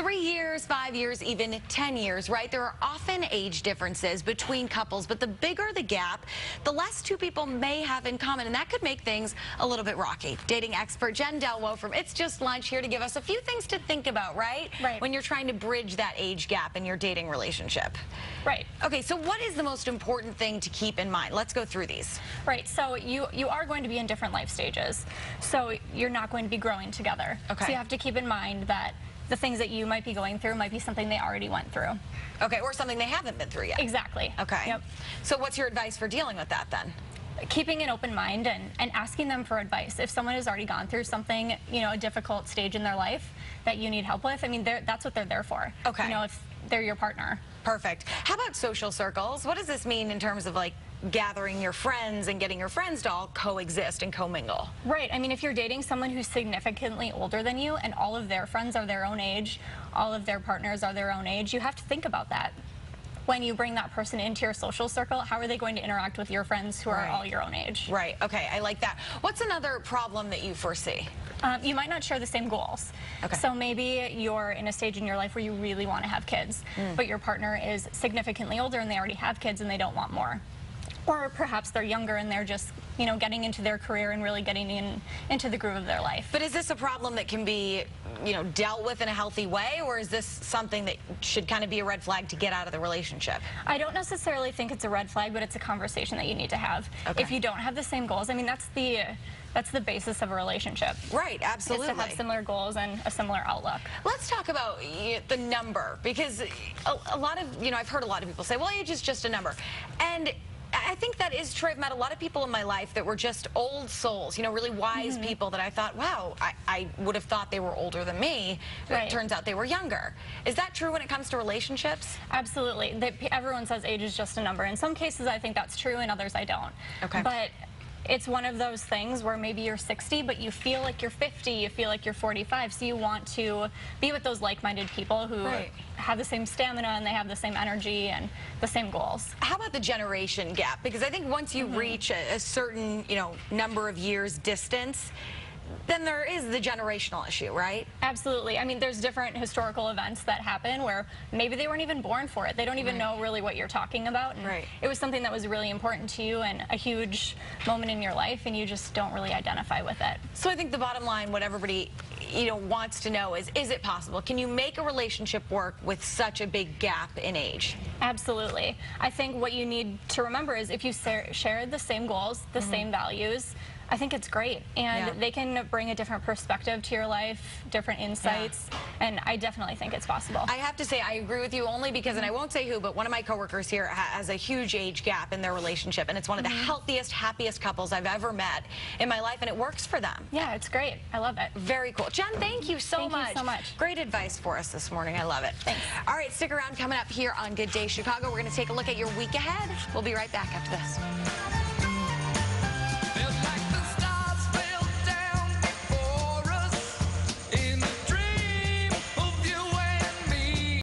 3 years, 5 years, even 10 years, right? There are often age differences between couples, but the bigger the gap, the less two people may have in common, and that could make things a little bit rocky. Dating expert Jenn Dellwo from It's Just Lunch here to give us a few things to think about, right? Right. When you're trying to bridge that age gap in your dating relationship. Right. Okay, so what is the most important thing to keep in mind? Let's go through these. Right. So you are going to be in different life stages. So you're not going to be growing together. Okay. So you have to keep in mind that the things that you might be going through might be something they already went through. Okay, or something they haven't been through yet. Exactly. Okay. Yep. So what's your advice for dealing with that then? Keeping an open mind and asking them for advice. If someone has already gone through something, a difficult stage in their life that you need help with, I mean, that's what they're there for. Okay. If they're your partner. Perfect. How about social circles? What does this mean in terms of like gathering your friends and getting your friends to all coexist and commingle? Right. I mean, if you're dating someone who's significantly older than you and all of their friends are their own age, all of their partners are their own age, you have to think about that. When you bring that person into your social circle, how are they going to interact with your friends who are all your own age? Right. Okay. I like that. What's another problem that you foresee? You might not share the same goals. Okay. So maybe you're in a stage in your life where you really want to have kids, but your partner is significantly older and they already have kids and they don't want more. Or perhaps they're younger and they're just, getting into their career and really getting into the groove of their life. But is this a problem that can be, dealt with in a healthy way, or is this something that should kind of be a red flag to get out of the relationship? I don't necessarily think it's a red flag, but it's a conversation that you need to have. Okay. If you don't have the same goals, I mean, that's the basis of a relationship. Right, absolutely. Is to have similar goals and a similar outlook. Let's talk about the number, because a lot of, I've heard a lot of people say, well, age is just a number. And I think that is true. I've met a lot of people in my life that were just old souls, really wise people that I thought, wow, I would have thought they were older than me. Right. It turns out they were younger. Is that true when it comes to relationships? Absolutely. Everyone says age is just a number. In some cases, I think that's true. In others, I don't. Okay. But it's one of those things where maybe you're 60, but you feel like you're 50, you feel like you're 45, so you want to be with those like-minded people who have the same stamina and they have the same energy and the same goals. How about the generation gap? Because I think once you reach a certain, number of years distance, then there is the generational issue, right? Absolutely. I mean, there's different historical events that happen where maybe they weren't even born for it. They don't even know really what you're talking about. And it was something that was really important to you and a huge moment in your life, and you just don't really identify with it. So I think the bottom line, what everybody wants to know is it possible? Can you make a relationship work with such a big gap in age? Absolutely. I think what you need to remember is if you share the same goals, the same values, I think it's great, and they can bring a different perspective to your life, different insights, and I definitely think it's possible. I have to say I agree with you only because, and I won't say who, but one of my coworkers here has a huge age gap in their relationship, and it's one of the healthiest, happiest couples I've ever met in my life, and it works for them. Yeah, it's great. I love it. Very cool. Jenn, thank you so much. Thank you so much. Great advice for us this morning. I love it. Thanks. All right, stick around. Coming up here on Good Day Chicago, we're going to take a look at your week ahead. We'll be right back after this.